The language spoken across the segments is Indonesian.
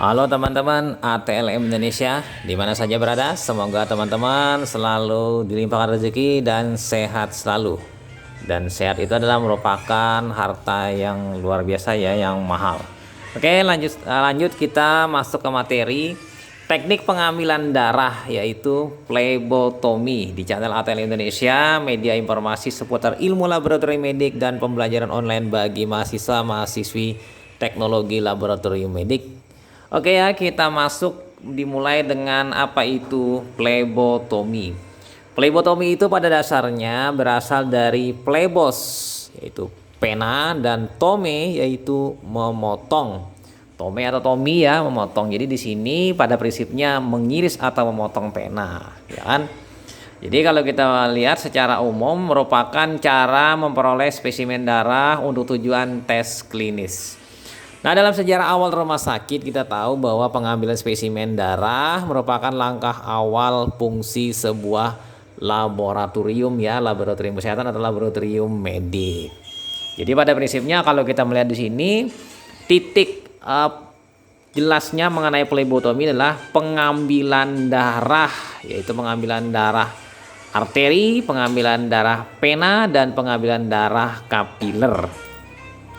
Halo teman-teman ATLM Indonesia, di mana saja berada, semoga teman-teman selalu dilimpahkan rezeki dan sehat selalu. Dan sehat itu adalah merupakan harta yang luar biasa ya, yang mahal. Oke, lanjut kita masuk ke materi teknik pengambilan darah, yaitu plebotomi di channel ATLM Indonesia, media informasi seputar ilmu laboratorium medik dan pembelajaran online bagi mahasiswa-mahasiswi teknologi laboratorium medik. Oke ya, kita masuk dimulai dengan apa itu plebotomi. Plebotomi itu pada dasarnya berasal dari plebos, yaitu pena, dan tome, yaitu memotong. Tome atau tomi ya, memotong. Jadi di sini pada prinsipnya mengiris atau memotong pena, ya kan? Jadi kalau kita lihat secara umum merupakan cara memperoleh spesimen darah untuk tujuan tes klinis. Nah, dalam sejarah awal rumah sakit kita tahu bahwa pengambilan spesimen darah merupakan langkah awal fungsi sebuah laboratorium ya, laboratorium kesehatan atau laboratorium medik. Jadi pada prinsipnya kalau kita melihat di sini titik jelasnya mengenai plebotomi adalah pengambilan darah, yaitu pengambilan darah arteri, pengambilan darah pena, dan pengambilan darah kapiler.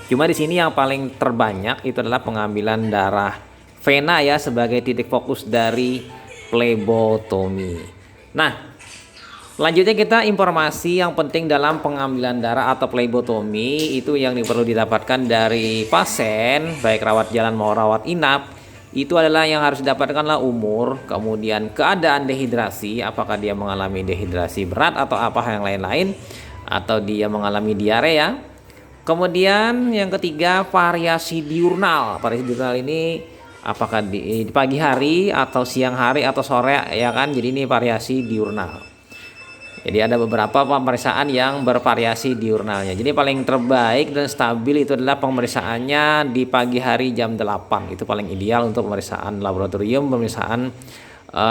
Cuma di sini yang paling terbanyak itu adalah pengambilan darah vena ya, sebagai titik fokus dari plebotomi. Nah, selanjutnya kita informasi yang penting dalam pengambilan darah atau plebotomi itu yang perlu didapatkan dari pasien, baik rawat jalan mau rawat inap. Itu adalah yang harus didapatkanlah umur, kemudian keadaan dehidrasi, apakah dia mengalami dehidrasi berat atau apa yang lain-lain, atau dia mengalami diarea. Kemudian yang ketiga, variasi diurnal. Variasi diurnal ini apakah di pagi hari atau siang hari atau sore ya kan. Jadi ini variasi diurnal. Jadi ada beberapa pemeriksaan yang bervariasi diurnalnya. Jadi paling terbaik dan stabil itu adalah pemeriksaannya di pagi hari jam 8. Itu paling ideal untuk pemeriksaan laboratorium, pemeriksaan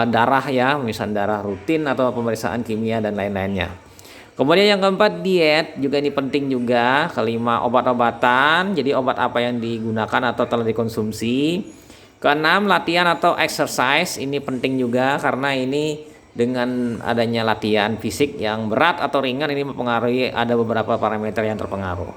darah ya, pemeriksaan darah rutin atau pemeriksaan kimia dan lain-lainnya. Kemudian yang keempat, diet juga ini penting juga. Kelima, obat-obatan. Jadi obat apa yang digunakan atau telah dikonsumsi. Keenam, latihan atau exercise. Ini penting juga karena ini dengan adanya latihan fisik yang berat atau ringan ini mempengaruhi, ada beberapa parameter yang terpengaruh.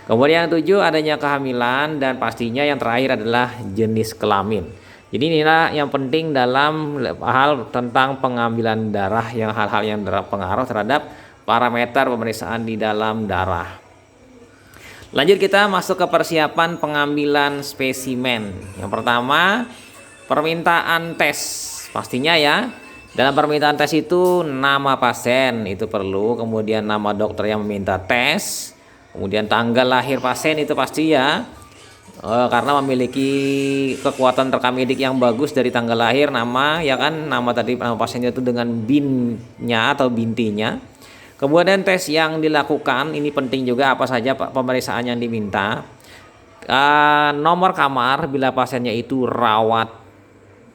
Kemudian yang tujuh, adanya kehamilan, dan pastinya yang terakhir adalah jenis kelamin. Jadi inilah yang penting dalam hal tentang pengambilan darah, yang hal-hal yang berpengaruh terhadap parameter pemeriksaan di dalam darah. Lanjut kita masuk ke persiapan pengambilan spesimen. Yang pertama, permintaan tes. Pastinya ya, dalam permintaan tes itu nama pasien itu perlu, kemudian nama dokter yang meminta tes, kemudian tanggal lahir pasien itu pasti ya. Karena memiliki kekuatan rekam medik yang bagus dari tanggal lahir, nama ya kan, nama tadi nama pasiennya itu dengan binnya atau bintinya. Kemudian tes yang dilakukan ini penting juga, apa saja pemeriksaan yang diminta. Nomor kamar bila pasiennya itu rawat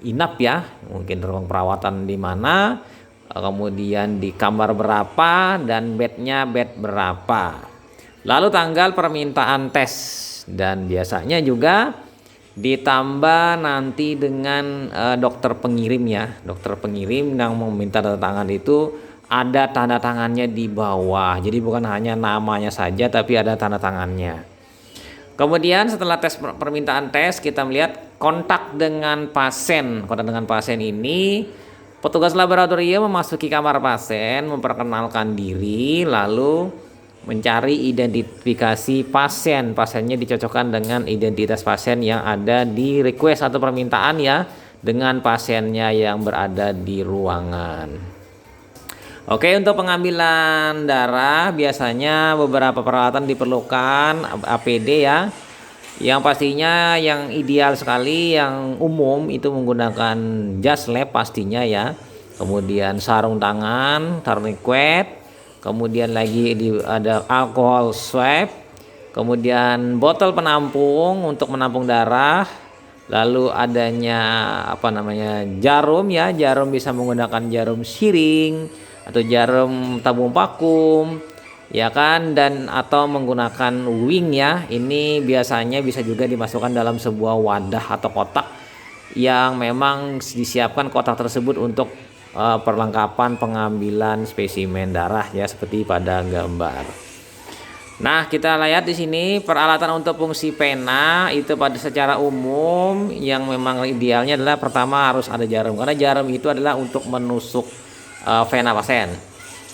inap ya, mungkin ruang perawatan di mana, kemudian di kamar berapa, dan bednya bed berapa. Lalu tanggal permintaan tes, dan biasanya juga ditambah nanti dengan dokter pengirim ya, dokter pengirim yang meminta tanda tangan itu ada tanda tangannya di bawah. Jadi bukan hanya namanya saja tapi ada tanda tangannya. Kemudian setelah tes permintaan tes, kita melihat kontak dengan pasien. Kontak dengan pasien ini, petugas laboratorium memasuki kamar pasien, memperkenalkan diri, lalu mencari identifikasi pasien. Pasiennya dicocokkan dengan identitas pasien yang ada di request atau permintaan ya, dengan pasiennya yang berada di ruangan. Oke, untuk pengambilan darah biasanya beberapa peralatan diperlukan, APD ya. Yang pastinya yang ideal sekali, yang umum itu menggunakan jas lab pastinya ya. Kemudian sarung tangan, tourniquet, kemudian lagi ada alkohol swab, kemudian botol penampung untuk menampung darah. Lalu adanya jarum ya, jarum bisa menggunakan jarum syring atau jarum tabung vakum ya kan, dan atau menggunakan wing ya. Ini biasanya bisa juga dimasukkan dalam sebuah wadah atau kotak yang memang disiapkan kotak tersebut untuk perlengkapan pengambilan spesimen darah ya, seperti pada gambar. Nah, kita lihat di sini peralatan untuk fungsi pena itu pada secara umum yang memang idealnya adalah pertama harus ada jarum, karena jarum itu adalah untuk menusuk vena pasien.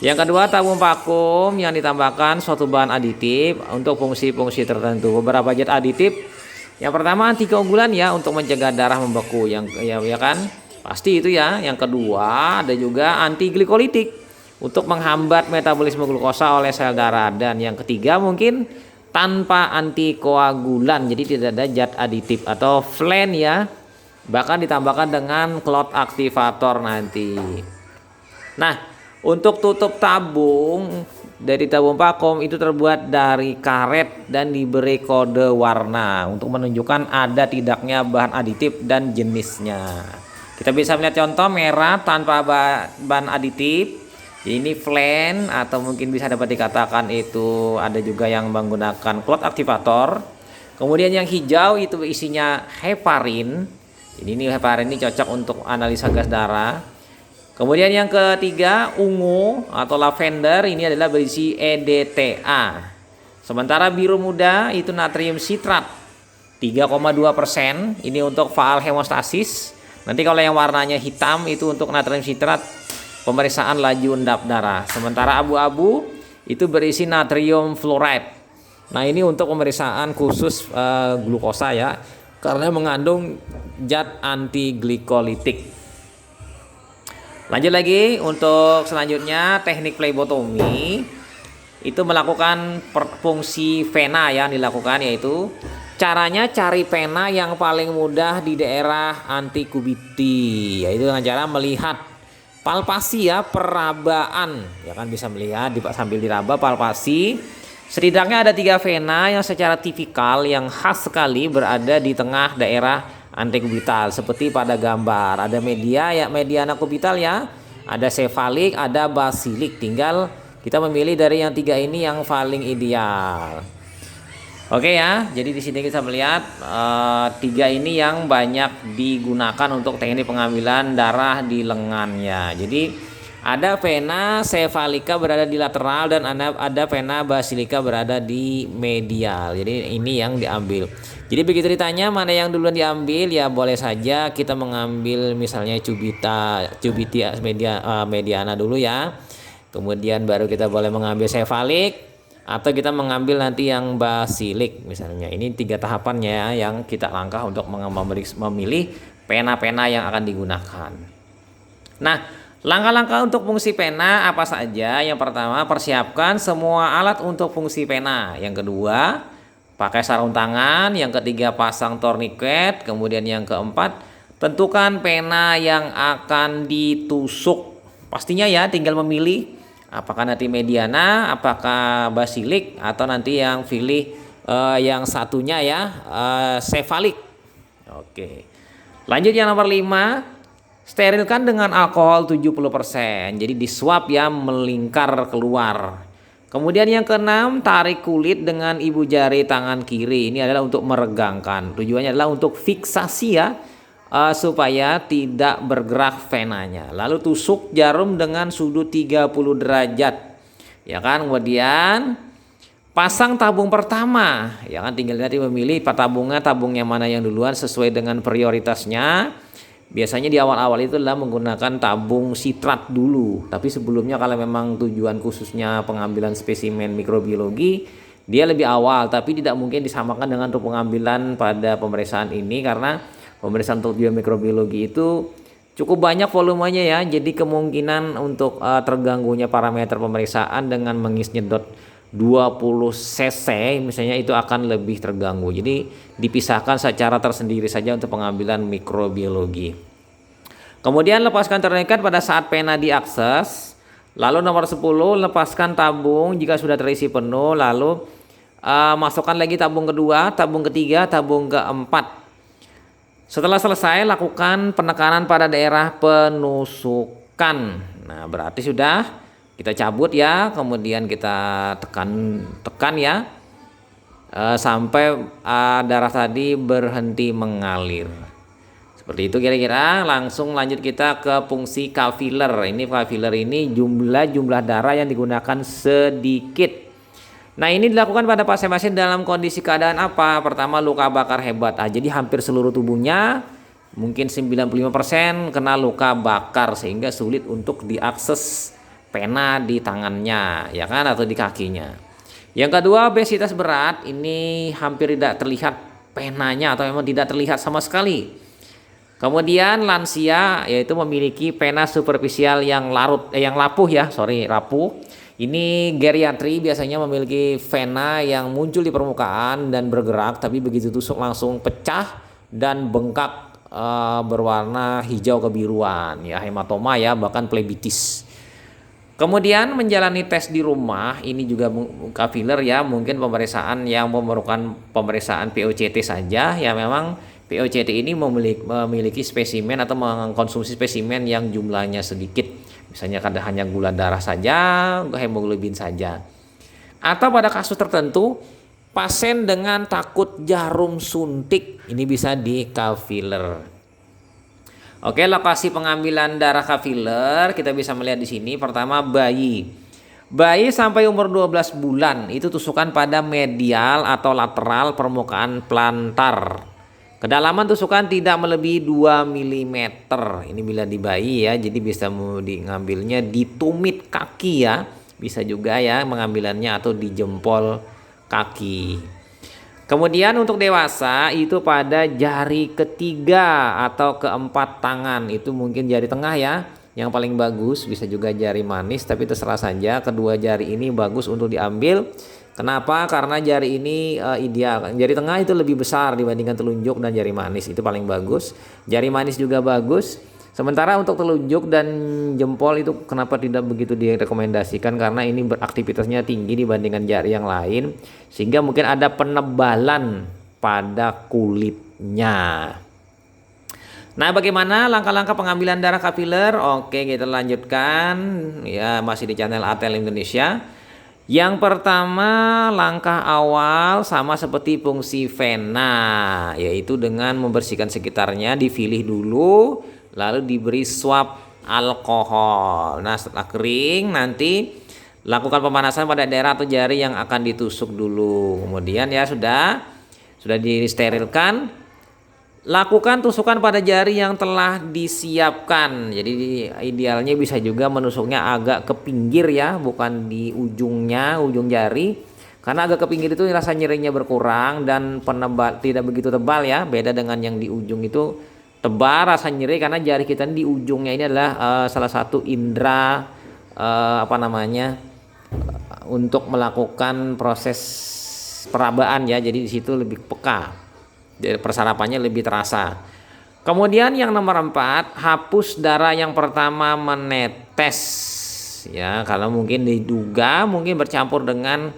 Yang kedua, tabung vakum yang ditambahkan suatu bahan aditif untuk fungsi-fungsi tertentu. Beberapa zat aditif. Yang pertama, antikoagulan ya, untuk mencegah darah membeku, yang ya kan pasti itu ya. Yang kedua, ada juga antiglikolitik untuk menghambat metabolisme glukosa oleh sel darah. Dan yang ketiga, mungkin tanpa antikoagulan, jadi tidak ada zat aditif atau flen ya, bahkan ditambahkan dengan clot aktivator nanti. Nah, untuk tutup tabung dari tabung vakum itu terbuat dari karet dan diberi kode warna untuk menunjukkan ada tidaknya bahan aditif dan jenisnya. Kita bisa melihat contoh merah tanpa bahan aditif. Ini flen, atau mungkin bisa dapat dikatakan itu ada juga yang menggunakan clot aktivator. Kemudian yang hijau itu isinya heparin. Ini heparin ini cocok untuk analisa gas darah. Kemudian yang ketiga, ungu atau lavender, ini adalah berisi EDTA. Sementara biru muda itu natrium sitrat 3,2%, ini untuk faal hemostasis. Nanti kalau yang warnanya hitam itu untuk natrium sitrat pemeriksaan laju endap darah. Sementara abu-abu itu berisi natrium fluoride. Nah, ini untuk pemeriksaan khusus glukosa ya, karena mengandung zat antiglikolitik. Lanjut lagi, untuk selanjutnya teknik flebotomi itu melakukan fungsi vena yang dilakukan, yaitu caranya cari vena yang paling mudah di daerah antikubiti, yaitu dengan cara melihat palpasi ya, perabaan ya kan, bisa melihat sambil diraba palpasi. Setidaknya ada 3 vena yang secara tipikal yang khas sekali berada di tengah daerah antikubital, seperti pada gambar. Ada mediana kubital ya, ada sefalik, ada basilik. Tinggal kita memilih dari yang 3 ini yang paling ideal. Oke ya, jadi di sini kita melihat 3 ini yang banyak digunakan untuk teknik pengambilan darah di lengannya. Jadi ada vena sefalika berada di lateral dan ada vena basilika berada di medial. Jadi ini yang diambil. Jadi begitu ditanya mana yang duluan diambil, ya boleh saja kita mengambil misalnya cubitia mediana dulu ya. Kemudian baru kita boleh mengambil sefalik, atau kita mengambil nanti yang basilik misalnya. Ini 3 tahapannya ya, yang kita langkah untuk memilih pena-pena yang akan digunakan. Nah, langkah-langkah untuk fungsi pena apa saja? Yang pertama, persiapkan semua alat untuk fungsi pena. Yang kedua, pakai sarung tangan. Yang ketiga, pasang torniket. Kemudian yang keempat, tentukan pena yang akan ditusuk. Pastinya ya, tinggal memilih apakah nanti mediana, apakah basilik, atau nanti yang pilih yang satunya ya, sefalik. Oke. Lanjut yang nomor 5, sterilkan dengan alkohol 70%. Jadi disuap ya, melingkar keluar. Kemudian yang keenam, tarik kulit dengan ibu jari tangan kiri. Ini adalah untuk meregangkan. Tujuannya adalah untuk fiksasi ya, supaya tidak bergerak venanya. Lalu tusuk jarum dengan sudut 30 derajat. Ya kan? Kemudian pasang tabung pertama. Ya kan, tinggal nanti memilih tabung yang mana yang duluan sesuai dengan prioritasnya. Biasanya di awal-awal itu adalah menggunakan tabung sitrat dulu. Tapi sebelumnya kalau memang tujuan khususnya pengambilan spesimen mikrobiologi, dia lebih awal. Tapi tidak mungkin disamakan dengan untuk pengambilan pada pemeriksaan ini, karena pemeriksaan untuk biomikrobiologi itu cukup banyak volumenya ya. Jadi kemungkinan untuk terganggunya parameter pemeriksaan dengan nyedot 20 cc misalnya itu akan lebih terganggu. Jadi dipisahkan secara tersendiri saja untuk pengambilan mikrobiologi. Kemudian lepaskan torniket pada saat pena diakses. Lalu nomor 10, lepaskan tabung jika sudah terisi penuh. Lalu masukkan lagi tabung kedua, tabung ketiga, tabung keempat. Setelah selesai, lakukan penekanan pada daerah penusukan. Nah, berarti sudah kita cabut ya, kemudian kita tekan ya, sampai darah tadi berhenti mengalir. Seperti itu kira-kira. Langsung lanjut kita ke fungsi capiller. Ini capiller ini jumlah darah yang digunakan sedikit. Nah, ini dilakukan pada pasien-pasien dalam kondisi keadaan apa? Pertama, luka bakar hebat. Jadi hampir seluruh tubuhnya, mungkin 95% kena luka bakar sehingga sulit untuk diakses pena di tangannya, ya kan, atau di kakinya. Yang kedua, obesitas berat. Ini hampir tidak terlihat penanya atau memang tidak terlihat sama sekali. Kemudian lansia, yaitu memiliki pena superficial yang rapuh. Ini geriatri biasanya memiliki vena yang muncul di permukaan dan bergerak, tapi begitu tusuk langsung pecah dan bengkak, berwarna hijau kebiruan, ya, hematoma ya, bahkan plebitis. Kemudian menjalani tes di rumah, ini juga capiller ya, mungkin pemeriksaan yang memerlukan pemeriksaan POCT saja, ya memang POCT ini memiliki spesimen atau mengkonsumsi spesimen yang jumlahnya sedikit. Misalnya kadang hanya gula darah saja, hemoglobin saja. Atau pada kasus tertentu, pasien dengan takut jarum suntik, ini bisa di capiller. Oke, lokasi pengambilan darah capiller kita bisa melihat di sini. Pertama, bayi. Bayi sampai umur 12 bulan itu tusukan pada medial atau lateral permukaan plantar. Kedalaman tusukan tidak melebihi 2 mm. Ini bila di bayi ya, jadi bisa mengambilnya di tumit kaki ya. Bisa juga ya mengambilannya atau di jempol kaki. Kemudian untuk dewasa itu pada jari ketiga atau keempat tangan. Itu mungkin jari tengah ya, yang paling bagus. Bisa juga jari manis, tapi terserah saja. Kedua jari ini bagus untuk diambil. Kenapa? Karena jari ini ideal. Jari tengah itu lebih besar dibandingkan telunjuk dan jari manis, itu paling bagus. Jari manis juga bagus. Sementara untuk telunjuk dan jempol itu kenapa tidak begitu direkomendasikan? Karena ini beraktivitasnya tinggi dibandingkan jari yang lain, sehingga mungkin ada penebalan pada kulitnya. Nah, bagaimana langkah-langkah pengambilan darah capiller? Oke, kita lanjutkan ya, masih di channel ATL Indonesia. Yang pertama, langkah awal sama seperti fungsi vena, yaitu dengan membersihkan sekitarnya, dipilih dulu, lalu diberi swab alkohol. Nah, setelah kering nanti lakukan pemanasan pada daerah atau jari yang akan ditusuk dulu. Kemudian ya sudah disterilkan. Lakukan tusukan pada jari yang telah disiapkan. Jadi idealnya bisa juga menusuknya agak ke pinggir ya, bukan di ujung jari. Karena agak ke pinggir itu rasa nyerinya berkurang dan tidak begitu tebal ya. Beda dengan yang di ujung itu tebal rasa nyeri, karena jari kita di ujungnya ini adalah salah satu indera untuk melakukan proses perabaan ya. Jadi di situ lebih peka. Persarapannya lebih terasa. Kemudian yang nomor 4, hapus darah yang pertama menetes ya, kalau mungkin diduga mungkin bercampur dengan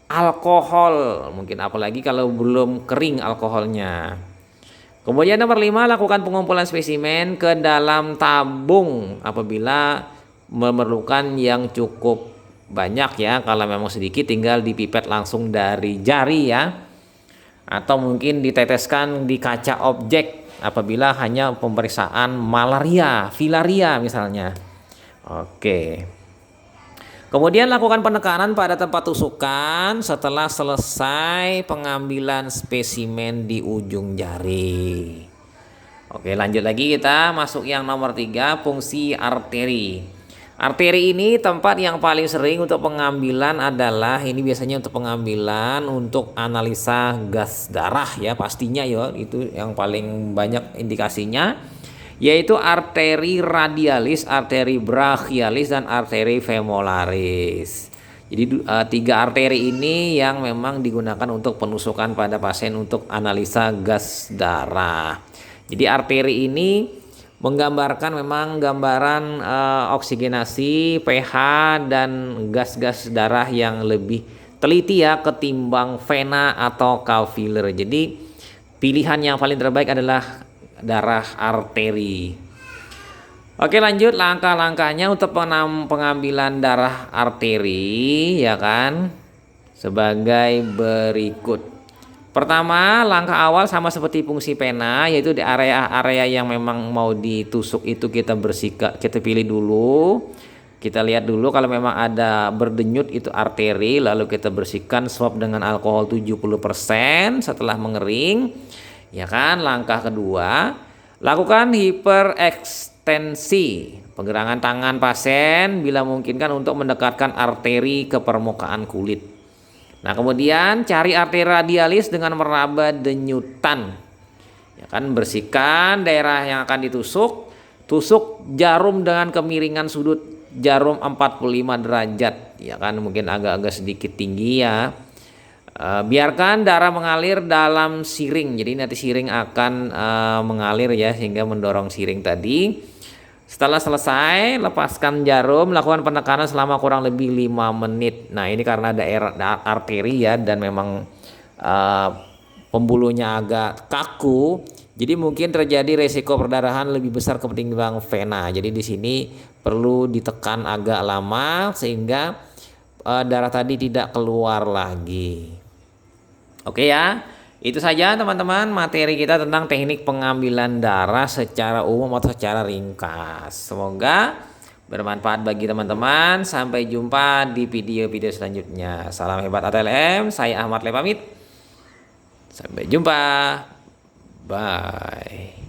alkohol, mungkin apalagi kalau belum kering alkoholnya. Kemudian nomor 5, lakukan pengumpulan spesimen ke dalam tabung apabila memerlukan yang cukup banyak ya. Kalau memang sedikit tinggal dipipet langsung dari jari ya, atau mungkin diteteskan di kaca objek apabila hanya pemeriksaan malaria, filaria misalnya. Oke. Kemudian lakukan penekanan pada tempat tusukan setelah selesai pengambilan spesimen di ujung jari. Oke, lanjut lagi, kita masuk yang nomor 3, fungsi arteri. Arteri ini tempat yang paling sering untuk pengambilan adalah, ini biasanya untuk pengambilan untuk analisa gas darah ya, pastinya ya, itu yang paling banyak indikasinya, yaitu arteri radialis, arteri brachialis, dan arteri femolaris. Jadi 3 arteri ini yang memang digunakan untuk penusukan pada pasien untuk analisa gas darah. Jadi arteri ini menggambarkan memang gambaran oksigenasi, pH, dan gas-gas darah yang lebih teliti ya ketimbang vena atau capiller. Jadi pilihan yang paling terbaik adalah darah arteri. Oke, lanjut langkah-langkahnya untuk pengambilan darah arteri ya kan, sebagai berikut. Pertama, langkah awal sama seperti fungsi pena, yaitu di area-area yang memang mau ditusuk itu kita bersihkan, kita pilih dulu. Kita lihat dulu kalau memang ada berdenyut itu arteri, lalu kita bersihkan, swab dengan alkohol 70% setelah mengering. Ya kan? Langkah kedua, lakukan hiperekstensi, penggerangan tangan pasien bila memungkinkan untuk mendekatkan arteri ke permukaan kulit. Nah, kemudian cari arteri radialis dengan meraba denyutan. Ya kan, bersihkan daerah yang akan ditusuk. Tusuk jarum dengan kemiringan sudut jarum 45 derajat. Ya kan, mungkin agak-agak sedikit tinggi ya. Biarkan darah mengalir dalam siring. Jadi nanti siring akan mengalir ya, sehingga mendorong siring tadi. Setelah selesai, lepaskan jarum, lakukan penekanan selama kurang lebih 5 menit. Nah, ini karena daerah arteri ya, dan memang pembuluhnya agak kaku, jadi mungkin terjadi resiko perdarahan lebih besar ketimbang vena. Jadi di sini perlu ditekan agak lama sehingga darah tadi tidak keluar lagi. Oke ya. Itu saja teman-teman materi kita tentang teknik pengambilan darah secara umum atau secara ringkas. Semoga bermanfaat bagi teman-teman. Sampai jumpa di video-video selanjutnya. Salam hebat ATLM, saya Ahmad Le pamit. Sampai jumpa. Bye.